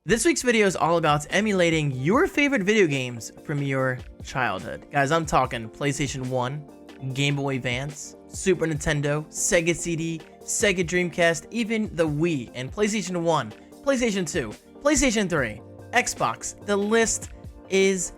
This week's video is all about emulating your favorite video games from your childhood. Guys, I'm talking PlayStation 1, Game Boy Advance, Super Nintendo, Sega CD, Sega Dreamcast, even the Wii, and PlayStation 1, PlayStation 2, PlayStation 3, Xbox. The list is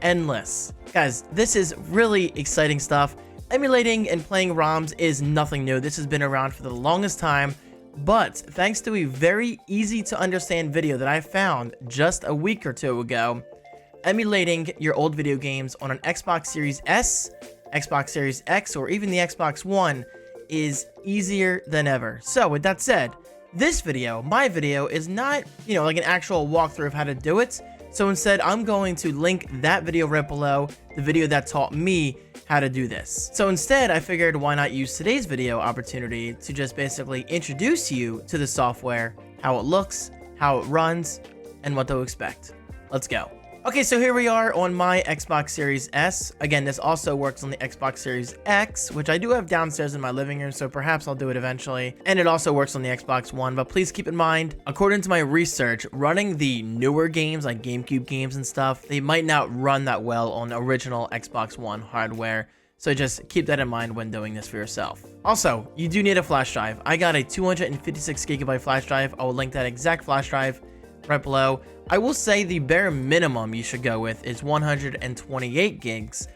endless. Guys, this is really exciting stuff. Emulating and playing ROMs is nothing new. This has been around for the longest time. But thanks to a very easy to understand video that I found just a week or two ago, emulating your old video games on an Xbox Series S, Xbox Series X, or even the Xbox One is easier than ever. So with that said, this video, my video, is not, like an actual walkthrough of how to do it. So instead, I'm going to link that video right below, the video that taught me how to do this. So instead, I figured why not use today's video opportunity to just basically introduce you to the software, how it looks, how it runs, and what to expect. Let's go. Okay, so here we are on my Xbox Series S. Again, this also works on the Xbox Series X, which I do have downstairs in my living room, so perhaps I'll do it eventually. And it also works on the Xbox One, but please keep in mind, according to my research, running the newer games, like GameCube games and stuff, they might not run that well on original Xbox One hardware. So just keep that in mind when doing this for yourself. Also, you do need a flash drive. I got a 256GB flash drive. I will link that exact flash drive right below. I will say the bare minimum you should go with is 128 gigs.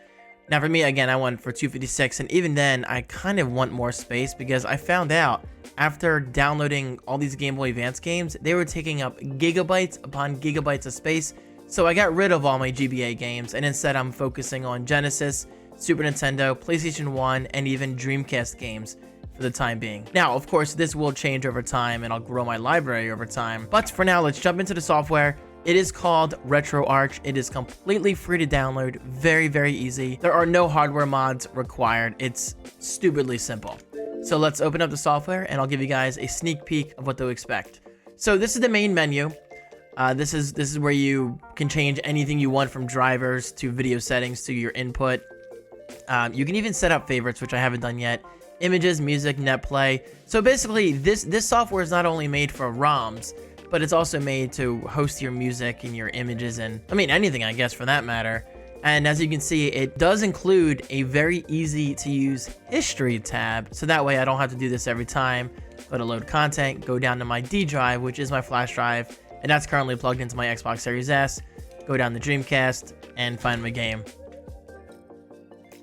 Now for me, again, I went for 256, and even then, I kind of want more space because I found out after downloading all these Game Boy Advance games, they were taking up gigabytes upon gigabytes of space. So I got rid of all my GBA games, and instead I'm focusing on Genesis, Super Nintendo, PlayStation 1, and even Dreamcast games for the time being. Now, of course, this will change over time and I'll grow my library over time. But for now, let's jump into the software. It is called RetroArch. It is completely free to download. Very, very easy. There are no hardware mods required. It's stupidly simple. So let's open up the software and I'll give you guys a sneak peek of what to expect. So this is the main menu. This is where you can change anything you want, from drivers to video settings to your input. You can even set up favorites, which I haven't done yet. Images, music, net play. So basically, this software is not only made for ROMs, but it's also made to host your music and your images, and I mean anything, I guess, for that matter. And as you can see, it does include a very easy to use history tab, so that way I don't have to do this every time. Go to load content, go down to my D drive, which is my flash drive, and that's currently plugged into my Xbox Series S. Go down to Dreamcast and find my game.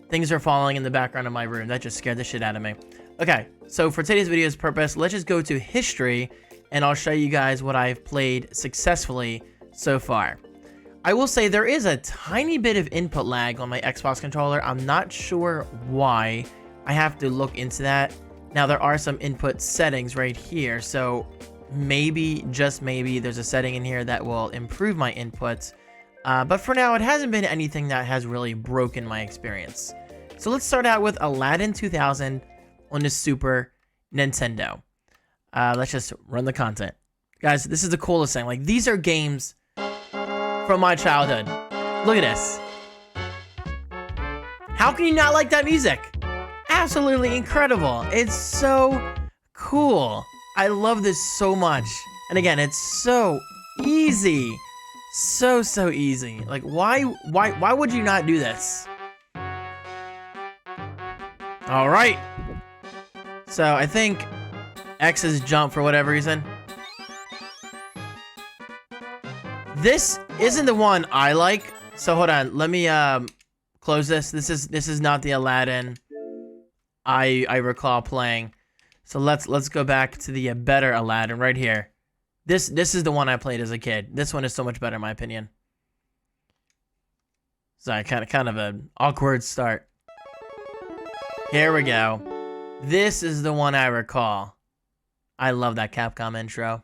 Things are falling in the background of my room. That just scared the shit out of me. Okay, so for today's video's purpose, let's just go to history, and I'll show you guys what I've played successfully so far. I will say there is a tiny bit of input lag on my Xbox controller. I'm not sure why. I have to look into that. Now, there are some input settings right here, so maybe, just maybe, there's a setting in here that will improve my inputs. But for now, it hasn't been anything that has really broken my experience. So let's start out with Aladdin 2000 on the Super Nintendo. Let's just run the content. Guys, this is the coolest thing. Like, these are games from my childhood. Look at this. How can you not like that music? Absolutely incredible. It's so cool. I love this so much. And again, it's so easy. So easy. Like, why would you not do this? All right. So I think X is jump for whatever reason. This isn't the one I like. So hold on. Let me close this. This is not the Aladdin I recall playing. So let's go back to the better Aladdin right here. This is the one I played as a kid. This one is so much better in my opinion. Sorry, kind of an awkward start. Here we go. This is the one I recall. I love that Capcom intro.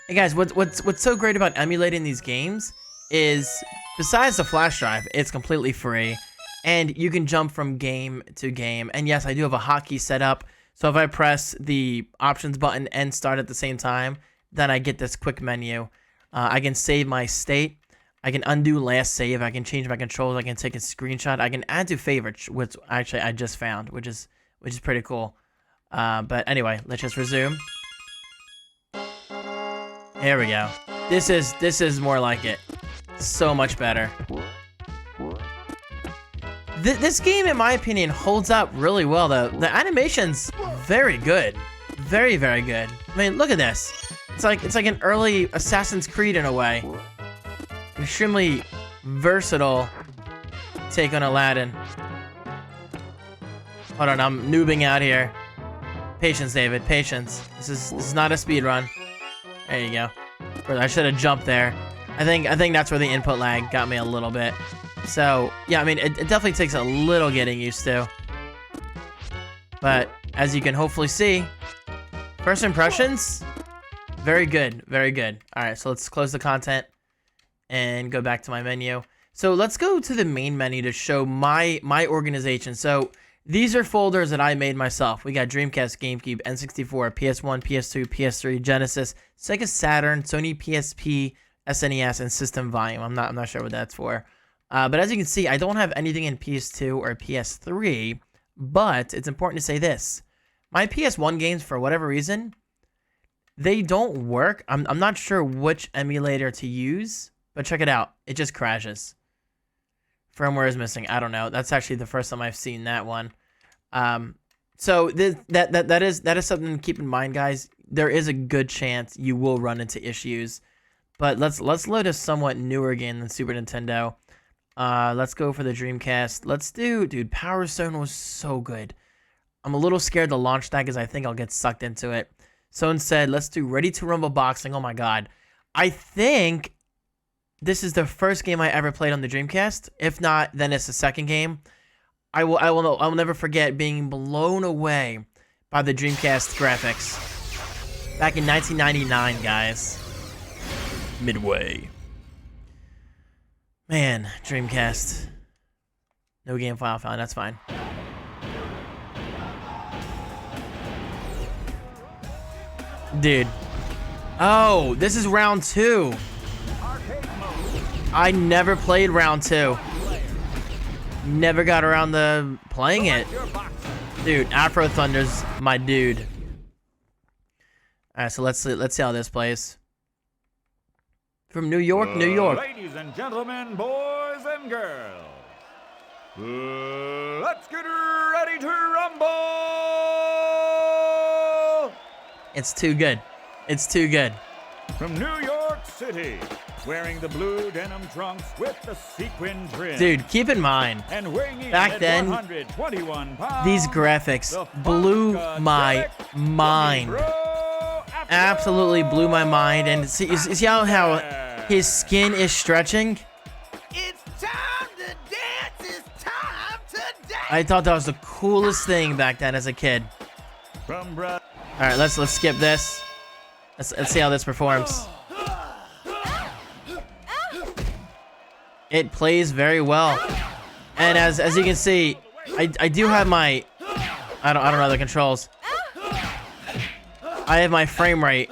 Hey guys, what's so great about emulating these games is, besides the flash drive, it's completely free, and you can jump from game to game. And yes, I do have a hotkey set up. So if I press the options button and start at the same time, then I get this quick menu. I can save my state. I can undo last save. I can change my controls. I can take a screenshot. I can add to favorites, which actually I just found, which is pretty cool. But anyway, let's just resume. Here we go. This is more like it. So much better. This game, in my opinion, holds up really well, though. The animation's very good. Very, very good. I mean, look at this. It's like an early Assassin's Creed in a way. Extremely versatile take on Aladdin. Hold on, I'm noobing out here. Patience, David, patience. This is not a speed run. There you go. I should have jumped there. I think that's where the input lag got me a little bit. So yeah, I mean, it definitely takes a little getting used to. But as you can hopefully see, first impressions, very good, very good. All right, so let's close the content and go back to my menu. So let's go to the main menu to show my organization. So these are folders that I made myself. We got Dreamcast, GameCube, N64, PS1, PS2, PS3, Genesis, Sega Saturn, Sony PSP, SNES, and System Volume. I'm not sure what that's for. But as you can see, I don't have anything in PS2 or PS3, but it's important to say this. My PS1 games, for whatever reason, they don't work. I'm not sure which emulator to use, but check it out. It just crashes. Firmware is missing. I don't know. That's actually the first time I've seen that one. So that is something to keep in mind, guys. There is a good chance you will run into issues. But let's load a somewhat newer game than Super Nintendo. Let's go for the Dreamcast. Let's do, dude, Power Stone was so good. I'm a little scared to launch that because I think I'll get sucked into it. So instead, let's do Ready to Rumble Boxing. Oh my god. I think this is the first game I ever played on the Dreamcast. If not, then it's the second game. I will never forget being blown away by the Dreamcast graphics. Back in 1999, guys. Midway. Man, Dreamcast. No game file found, that's fine. Dude. Oh, this is round 2. I never played round 2. Never got around to playing it. Dude, Afro Thunder's my dude. Alright, so let's see how this plays. From New York, New York. Ladies and gentlemen, boys and girls, let's get ready to rumble! It's too good. It's too good. From New York City, wearing the blue denim trunks with the sequin trim. Dude, keep in mind, and weighing back then, 121 pounds, these graphics blew my mind. Absolutely blew my mind. And see, you see how his skin is stretching? It's time to dance. It's time to dance. I thought that was the coolest thing back then as a kid. All right, let's skip this. Let's see how this performs. It plays very well, and as you can see, I do have my I don't know the controls. I have my frame rate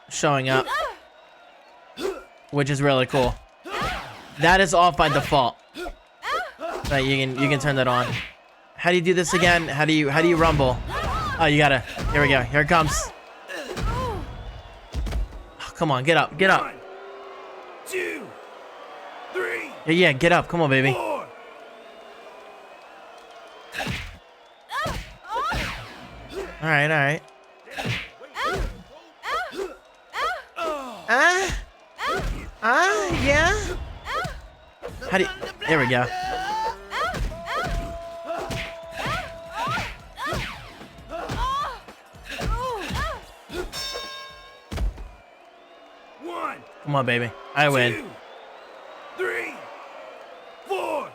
showing up, which is really cool. That is off by default. But you can turn that on. How do you do this again? How do you rumble? Oh, you gotta. Here we go. Here it comes. Oh, come on, get up, get up. 1, 2, 3. Yeah, get up. Come on, baby. 4. All right. Yeah. How do you, there we go. Come on, baby. I win. 2, 3, 4,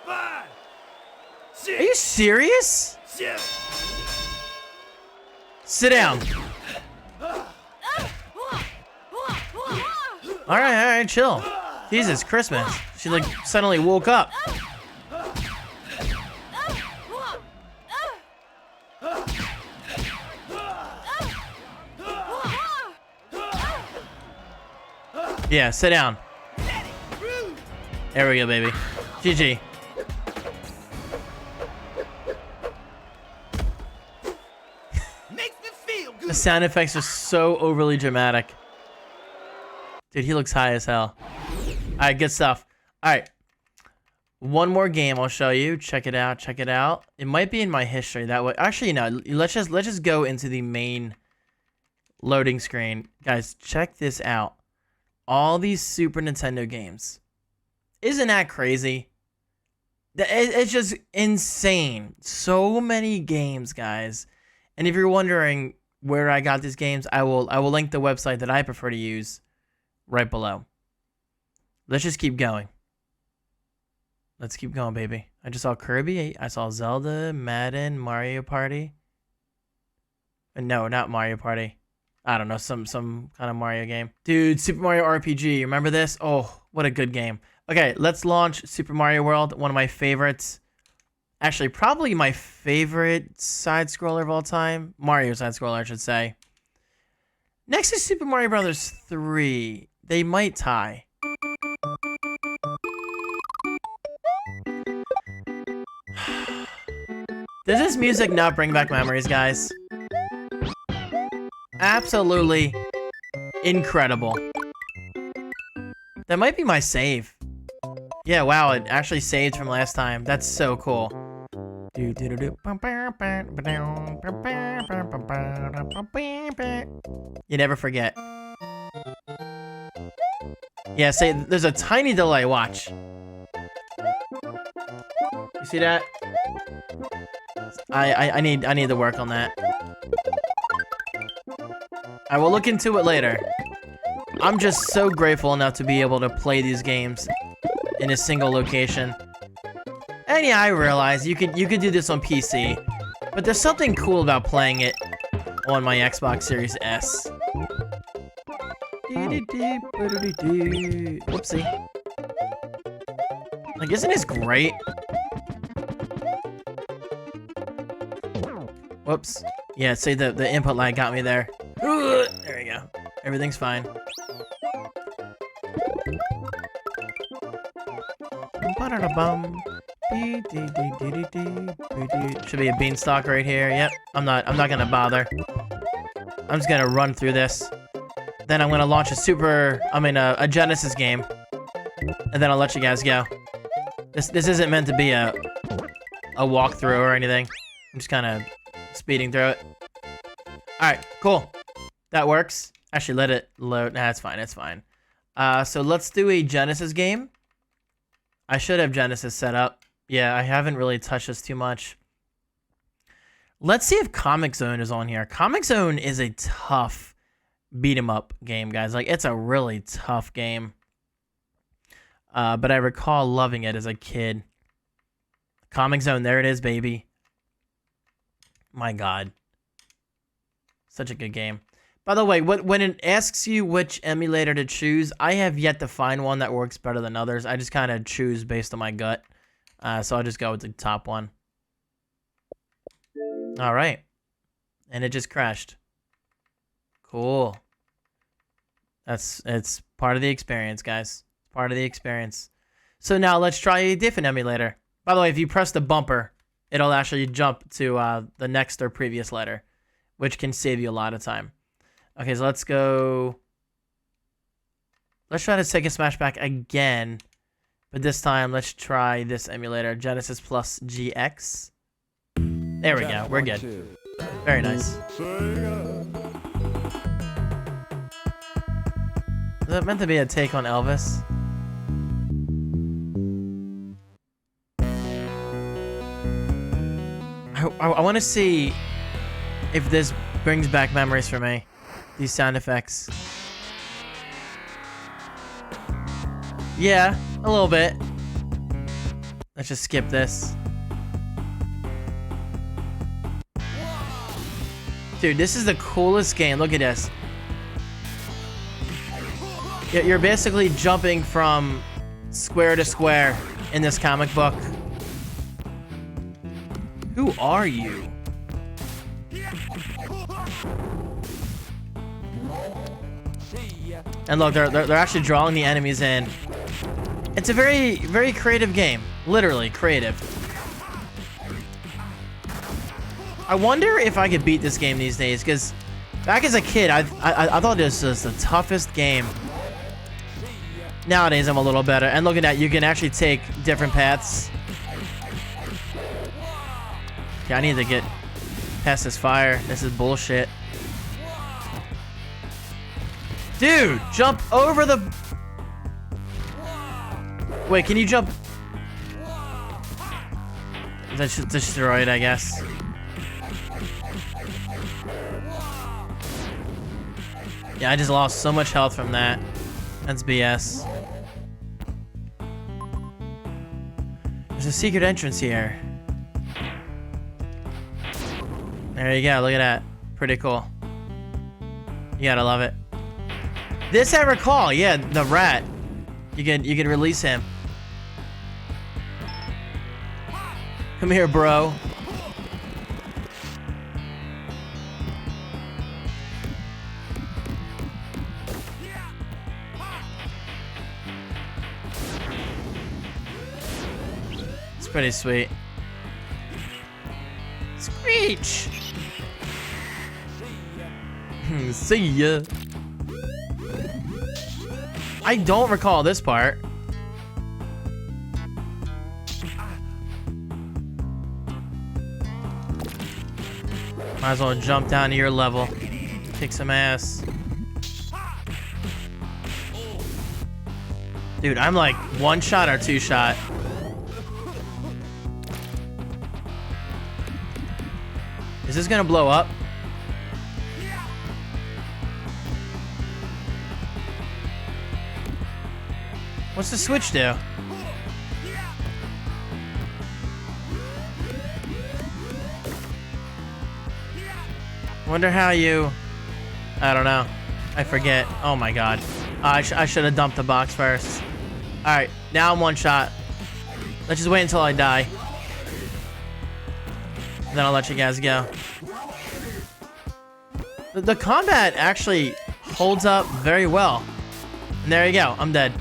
5, 6. Are you serious? 7. Sit down. All right, chill. Jesus, Christmas. She like suddenly woke up. Yeah, sit down. There we go, baby. GG. Makes me feel good. The sound effects are so overly dramatic. Dude, he looks high as hell. Alright, good stuff. Alright. One more game I'll show you. Check it out. Check it out. It might be in my history that way. Actually, no. Let's just go into the main loading screen. Guys, check this out. All these Super Nintendo games. Isn't that crazy? It's just insane. So many games, guys. And if you're wondering where I got these games, I will link the website that I prefer to use right below. Let's just keep going. Let's keep going, baby. I just saw Kirby. I saw Zelda, Madden, Mario Party. No, not Mario Party. I don't know, some kind of Mario game. Dude, Super Mario RPG. Remember this? Oh, what a good game. Okay, let's launch Super Mario World. One of my favorites. Actually, probably my favorite side-scroller of all time. Mario side-scroller, I should say. Next is Super Mario Brothers 3. They might tie. Does this music not bring back memories, guys? Absolutely incredible. That might be my save. Yeah, wow, it actually saved from last time. That's so cool. You never forget. Yeah, say there's a tiny delay. Watch. You see that? I need to work on that. I will look into it later. I'm just so grateful enough to be able to play these games in a single location. And yeah, I realize you could do this on PC, but there's something cool about playing it on my Xbox Series S. Whoopsie. Like, isn't this great? Whoops. Yeah, see, the input lag got me there. There we go. Everything's fine. Should be a beanstalk right here. Yep. I'm not gonna bother. I'm just gonna run through this. Then I'm gonna launch a Genesis game. And then I'll let you guys go. This isn't meant to be a walkthrough or anything. I'm just kinda speeding through it. Alright, cool. That works. Actually, let it load. Nah, it's fine. It's fine. So let's do a Genesis game. I should have Genesis set up. Yeah, I haven't really touched this too much. Let's see if Comic Zone is on here. Comic Zone is a tough beat-em-up game, guys. Like, it's a really tough game. But I recall loving it as a kid. Comic Zone, there it is, baby. My God. Such a good game. By the way, when it asks you which emulator to choose, I have yet to find one that works better than others. I just kind of choose based on my gut. So I'll just go with the top one. All right. And it just crashed. Cool. It's part of the experience, guys. It's part of the experience. So now let's try a different emulator. By the way, if you press the bumper, it'll actually jump to the next or previous letter, which can save you a lot of time. Okay, so let's go. Let's try to Sega Smashback again. But this time, let's try this emulator, Genesis Plus GX. There we go. We're good. Very nice. Is that meant to be a take on Elvis? I want to see if this brings back memories for me. These sound effects. Yeah, a little bit. Let's just skip this. Dude, this is the coolest game. Look at this. You're basically jumping from square to square in this comic book. Who are you? And look, they're actually drawing the enemies in. It's a very, very creative game. Literally creative. I wonder if I could beat this game these days, because back as a kid, I thought this was the toughest game Nowadays, I'm a little better. And look at that, you can actually take different paths. Okay, I need to get past this fire. This is bullshit. Dude, jump over the... Wait, can you jump? That's just destroyed, I guess. Yeah, I just lost so much health from that. That's BS. There's a secret entrance here. There you go, look at that. Pretty cool. You gotta love it. This I recall, yeah, the rat. You can release him. Come here, bro. It's pretty sweet. Screech! See ya. I don't recall this part. Might as well jump down to your level. Kick some ass. Dude, I'm like 1 shot or 2 shot. Is this gonna blow up? What's the switch do? Wonder how you... I don't know. I forget. Oh my god. I should have dumped the box first. Alright, now I'm 1 shot. Let's just wait until I die. Then I'll let you guys go. The combat actually holds up very well. And there you go. I'm dead.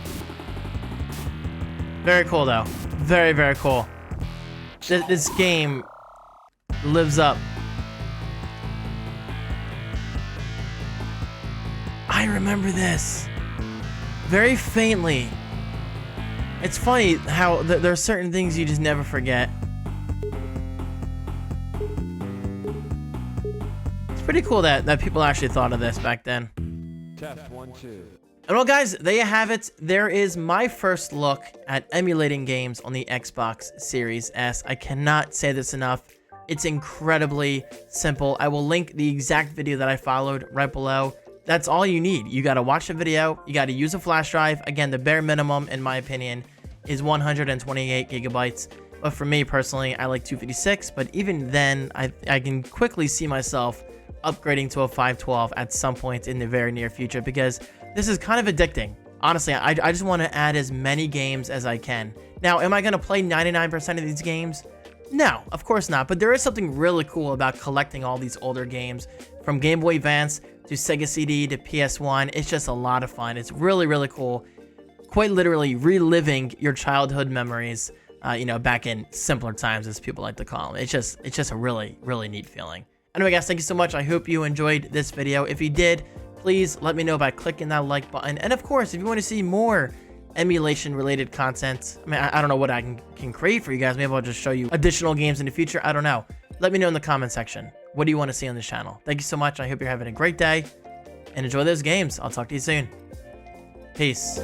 Very cool, though. Very, very cool. This game lives up. I remember this. Very faintly. It's funny how there are certain things you just never forget. It's pretty cool that people actually thought of this back then. Test 1, 2. And well, guys, there you have it. There is my first look at emulating games on the Xbox Series S. I cannot say this enough. It's incredibly simple. I will link the exact video that I followed right below. That's all you need. You got to watch the video. You got to use a flash drive. Again, the bare minimum, in my opinion, is 128 gigabytes. But for me personally, I like 256. But even then, I can quickly see myself upgrading to a 512 at some point in the very near future, because this is kind of addicting. Honestly, I just want to add as many games as I can. Now, am I going to play 99% of these games? No, of course not. But there is something really cool about collecting all these older games, from Game Boy Advance to Sega CD to PS1. It's just a lot of fun. It's really, really cool. Quite literally reliving your childhood memories, you know, back in simpler times, as people like to call them. It's just a really, really neat feeling. Anyway, guys, thank you so much. I hope you enjoyed this video. If you did, please let me know by clicking that like button. And of course, if you want to see more emulation related content, I mean, I don't know what I can create for you guys. Maybe I'll just show you additional games in the future. I don't know. Let me know in the comment section. What do you want to see on this channel? Thank you so much. I hope you're having a great day and enjoy those games. I'll talk to you soon. Peace.